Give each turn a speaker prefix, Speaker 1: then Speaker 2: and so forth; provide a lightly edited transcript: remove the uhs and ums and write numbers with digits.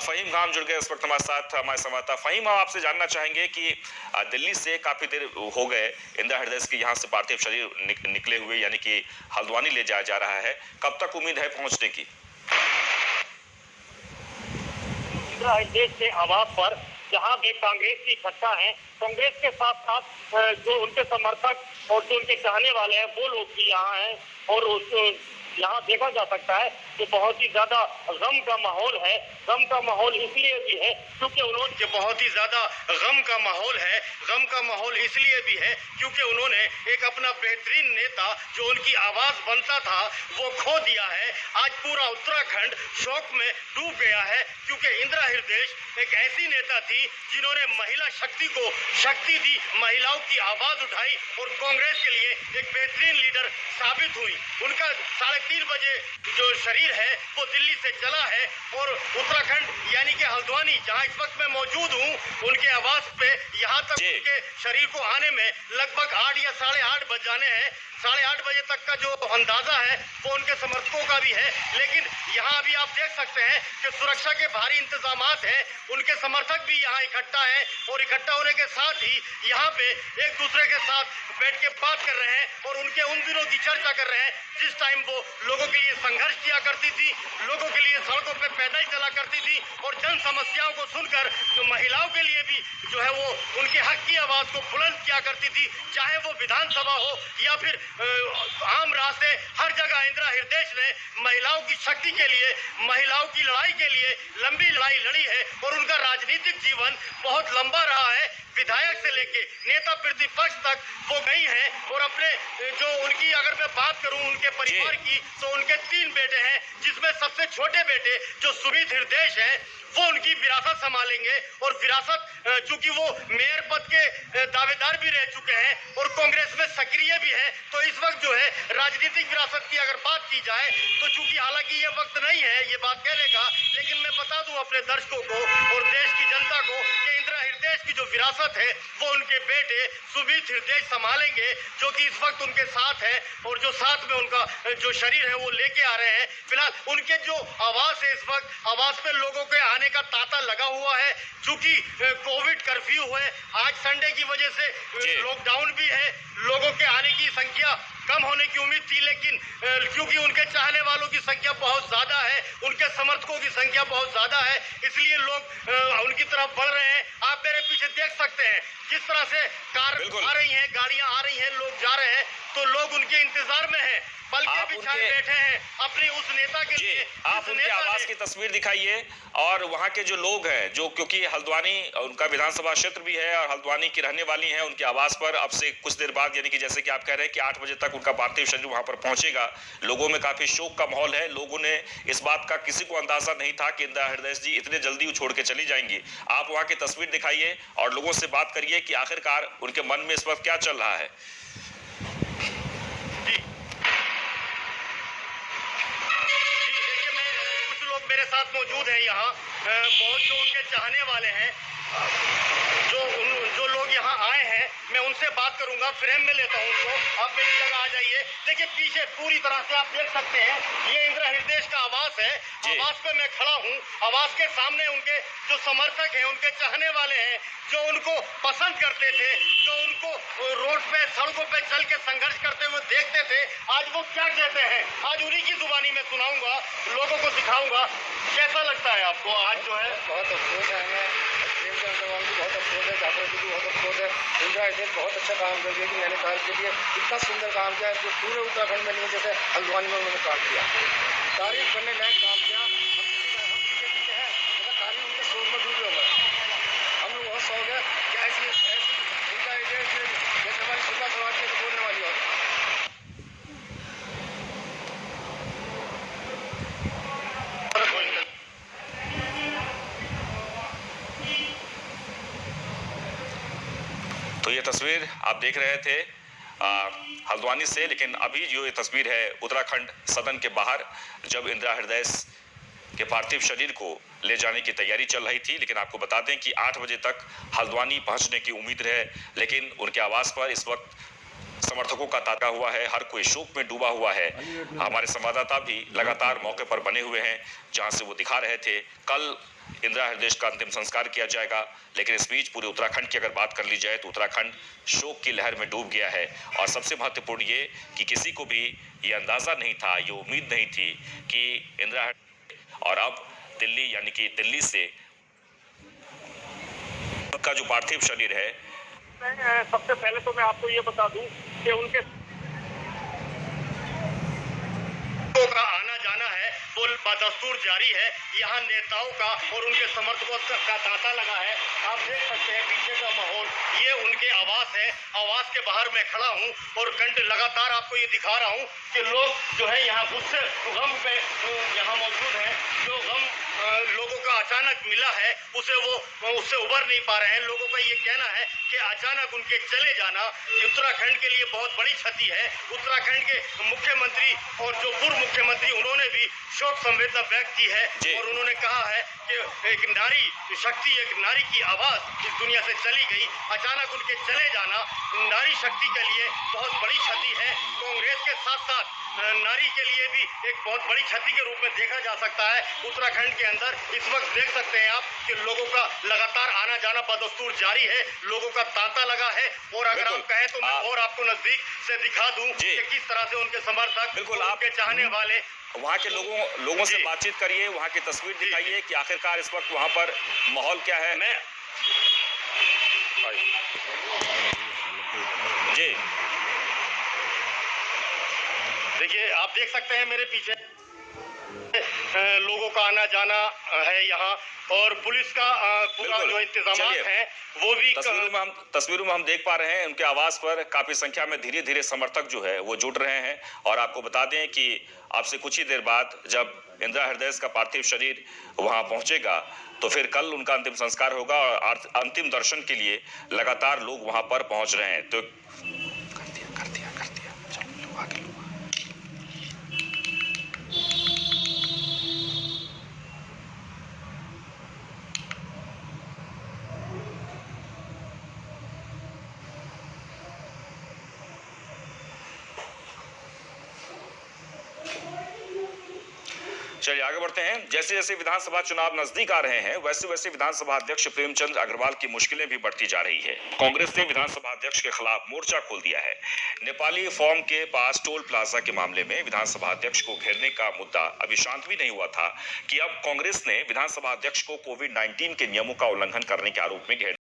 Speaker 1: फहीम खान जुड़ गए इस वक्त हमारे साथ, हमारे संवाददाता। फहीम, हम आपसे जानना चाहेंगे कि दिल्ली से काफी देर हो गए इंदिरा हृदय के यहाँ से पार्थिव शरीर निकले हुए, यानी कि हल्द्वानी ले जाया जा रहा है। कब तक उम्मीद है पहुंचने की?
Speaker 2: इंदिरा हृदय से आवास पर जहां पे कांग्रेस की इकट्ठा है, कांग्रेस के साथ साथ जो उनके समर्थक और जो उनके चाहने वाले हैं वो लोग भी यहाँ हैं। और यहाँ देखा जा सकता है कि बहुत ही ज्यादा गम का माहौल है। गम का माहौल इसलिए भी है क्योंकि उन्होंने बहुत ही ज्यादा गम का माहौल है। गम का माहौल इसलिए भी है क्योंकि उन्होंने एक अपना बेहतरीन नेता जो उनकी आवाज बनता था वो खो दिया है। आज पूरा उत्तराखंड शोक में डूब गया है क्योंकि इंदिरा हृदय एक ऐसी नेता थी जिन्होंने महिला शक्ति को शक्ति दी, महिलाओं की आवाज उठाई और कांग्रेस के लिए एक बेहतरीन लीडर साबित हुई। उनका 3:30 बजे जो शरीर है वो दिल्ली से चला है और उत्तराखंड यानी कि हल्द्वानी जहां इस वक्त मैं मौजूद हूं, उनके आवास पे यहां तक उनके शरीर को आने में लगभग 8 या 8:30 बज जाने हैं। 8:30 बजे तक का जो अंदाजा है वो उनके समर्थकों का भी है, लेकिन यहाँ अभी आप देख सकते हैं कि सुरक्षा के भारी इंतजामात हैं। उनके समर्थक भी यहाँ इकट्ठा है और इकट्ठा होने के साथ ही यहाँ पे एक दूसरे के साथ बैठ के बात कर रहे हैं और उनके उन दिनों की चर्चा कर रहे हैं जिस टाइम वो लोगों के लिए संघर्ष किया करती थी, लोगों के लिए सड़कों पे पैदल चला करती थी और जन समस्याओं को सुनकर तो महिलाओं के लिए भी जो है वो उनके हक की आवाज को बुलंद किया करती थी, चाहे वो विधानसभा हो या फिर आम रास्ते। हर जगह इंदिरा हृदय ने महिलाओं की शक्ति के लिए, महिलाओं की लड़ाई के लिए लंबी लड़ाई लड़ी है और उनका राजनीतिक जीवन बहुत लंबा रहा है। विधायक से लेके नेता प्रतिपक्ष तक वो गई हैं और अपने जो उनकी अगर मैं बात करूं उनके परिवार की तो उनके 3 बेटे हैं, जिसमें सबसे छोटे बेटे जो सुमित हृदय है वो उनकी विरासत संभालेंगे और विरासत चूंकि वो मेयर पद के दावेदार भी रह चुके हैं और कांग्रेस में सक्रिय भी है, तो इस वक्त जो है राजनीतिक विरासत की अगर बात की जाए तो चूंकि हालांकि ये वक्त नहीं है ये बात कहने का, लेकिन मैं बता दूं अपने दर्शकों को और देश की जनता को कि इंदिरा हृदय की जो विरासत है वो उनके बेटे सुमित हृदय संभालेंगे, जो कि इस वक्त उनके साथ है और जो साथ में उनका जो शरीर है वो लेके आ रहे हैं। फिलहाल उनके जो आवास है इस वक्त आवास पे लोगों के आने का तांता लगा हुआ है। चूंकि कोविड कर्फ्यू है, आज संडे की वजह से लॉकडाउन भी है, लोगों के आने की संख्या कम होने की उम्मीद थी, लेकिन क्योंकि उनके चाहने वालों की संख्या बहुत ज्यादा है, उनके समर्थकों की संख्या बहुत ज्यादा है, इसलिए लोग उनकी तरफ बढ़ रहे हैं। आप मेरे पीछे देख सकते हैं किस तरह से कार आ रही हैं, गाड़ियां आ रही हैं, लोग जा रहे हैं, तो लोग उनके इंतजार में हैं, बल्कि बिछाए बैठे हैं अपने उस नेता के लिए।
Speaker 1: आप उनके आवास की तस्वीर दिखाइए और वहां के जो लोग हैं, जो क्योंकि हल्द्वानी उनका विधानसभा क्षेत्र भी है और हल्द्वानी की रहने वाली हैं, उनके आवास पर अब से कुछ देर बाद यानी कि जैसे कि आप कह रहे हैं कि 8 बजे तक उनका पार्थिव शरीर वहां पर पहुंचेगा। लोगों में काफी शोक का माहौल है। लोगों ने इस बात का किसी को अंदाजा नहीं था कि इंदिरा हृदय जी इतने जल्दी छोड़ के चली जाएंगी। आप वहां की तस्वीर दिखाइए और लोगों से बात करिए कि आखिरकार उनके मन में इस वक्त क्या चल रहा है।
Speaker 2: मेरे साथ मौजूद है यहाँ बहुत जो उनके चाहने वाले हैं, जो लोग यहाँ आए हैं, मैं उनसे बात करूंगा। फ्रेम में लेता हूँ उनको, आप मेरी जगह आ जाइए। देखिए पीछे पूरी तरह से आप देख सकते हैं ये इंदिरा हृदय का आवास है। आवास पे मैं खड़ा हूँ, आवास के सामने उनके जो समर्थक हैं, उनके चाहने वाले हैं, जो उनको पसंद करते थे, जो उनको रोड पे सड़कों पे चल के संघर्ष करते हुए देखते थे, आज वो क्या कहते हैं आज उन्हीं की जुबानी में सुनाऊंगा, लोगों को दिखाऊंगा। कैसा लगता है आपको आज जो है?
Speaker 3: बहुत अफसोस है, हमें बहुत अफसोस है, जाकर भी बहुत अफसोस है। इंदिरा हृदय बहुत अच्छा काम कर दिया कि नैनीताल के लिए इतना सुंदर काम किया जो पूरे उत्तराखंड में नहीं, जैसे हल्द्वानी में उन्होंने काम किया, तारीफ करने लायक काम किया। तारीफ उनके शोक में डूबे हुए हैं। हम लोग बहुत शौक है कि ऐसी इंदिरा हृदय जैसे हमारी सुबह करवाती है तो बोलने वाली और
Speaker 1: तो ये तस्वीर आप देख रहे थे हल्द्वानी से, लेकिन अभी जो ये तस्वीर है उत्तराखंड सदन के बाहर, जब इंदिरा हृदय के पार्थिव शरीर को ले जाने की तैयारी चल रही थी। लेकिन आपको बता दें कि 8 बजे तक हल्द्वानी पहुंचने की उम्मीद है, लेकिन उनके आवास पर इस वक्त समर्थकों का तांता हुआ है, हर कोई शोक में डूबा हुआ है। हमारे संवाददाता भी लगातार मौके पर बने हुए हैं जहां से वो दिखा रहे थे। कल इंदिरा हृदय का अंतिम संस्कार किया जाएगा। लेकिन इस बीच पूरे उत्तराखंड की अगर बात कर ली जाए तो उत्तराखंड शोक की लहर में डूब गया है। और सबसे महत्वपूर्ण ये कि किसी को भी ये अंदाजा नहीं था, ये उम्मीद नहीं थी कि इंदिरा और अब दिल्ली यानी कि दिल्ली से उनका जो पार्थिव शरीर है,
Speaker 2: सबसे पहले तो मैं आपको ये बता दूं कि उनके का आना जाना है वो बदस्तूर जारी है। यहाँ नेताओं का और उनके समर्थकों का तांता लगा है। आप देख सकते हैं पीछे का माहौल, ये उनके आवास है। आवास के बाहर मैं खड़ा हूँ और लगातार आपको ये दिखा रहा हूँ कि लोग जो है यहाँ गुस्से गम पे यहाँ मौजूद हैं। जो गम लोगों का अचानक मिला है उससे उबर नहीं पा रहे हैं। लोगों का ये कहना है कि अचानक उनके चले जाना उत्तराखंड के लिए बहुत बड़ी क्षति है। उत्तराखंड के मुख्यमंत्री और जो पूर्व मुख्यमंत्री उन्होंने भी शोक संवेदना व्यक्त की है और उन्होंने कहा है कि एक नारी शक्ति, एक नारी की आवाज इस दुनिया से चली गई। अचानक उनके चले जाना नारी शक्ति के लिए बहुत बड़ी क्षति है। कांग्रेस के साथ साथ नारी के लिए भी एक बहुत बड़ी क्षति के रूप में देखा जा सकता है। उत्तराखंड के अंदर इस वक्त देख सकते हैं आप कि लोगों का लगातार आना जाना बदस्तूर जारी है। लोगों का तांता लगा है और अगर आप कहें तो मैं और आपको नजदीक से दिखा दूं कि किस तरह से उनके समर्थक, बिल्कुल आपके चाहने वाले
Speaker 1: वहाँ के लोगों से बातचीत करिए, वहाँ की तस्वीर दिखाइए कि आखिरकार इस वक्त वहाँ पर माहौल क्या है।
Speaker 2: मैं
Speaker 1: जी
Speaker 2: देखिए, आप देख सकते हैं मेरे पीछे लोगों का आना जाना है यहाँ और पुलिस का पूरा जो इंतजाम है वो भी
Speaker 1: तस्वीरों में हम देख पा रहे हैं। उनके आवास पर काफी संख्या में धीरे धीरे समर्थक जो है वो जुट रहे हैं। और आपको बता दें कि आपसे कुछ ही देर बाद जब इंदिरा हृदय का पार्थिव शरीर वहां पहुंचेगा तो फिर कल उनका अंतिम संस्कार होगा और अंतिम दर्शन के लिए लगातार लोग वहां पर पहुंच रहे हैं। तो कर दिया चलो आगे लो। चलिए आगे बढ़ते हैं। जैसे जैसे विधानसभा चुनाव नजदीक आ रहे हैं वैसे वैसे विधानसभा अध्यक्ष प्रेमचंद अग्रवाल की मुश्किलें भी बढ़ती जा रही है। कांग्रेस ने विधानसभा अध्यक्ष के खिलाफ मोर्चा खोल दिया है। नेपाली फॉर्म के पास टोल प्लाजा के मामले में विधानसभा अध्यक्ष को घेरने का मुद्दा अभी शांत भी नहीं हुआ था कि अब कांग्रेस ने विधानसभा अध्यक्ष को कोविड-19 के नियमों का उल्लंघन करने के आरोप में घेर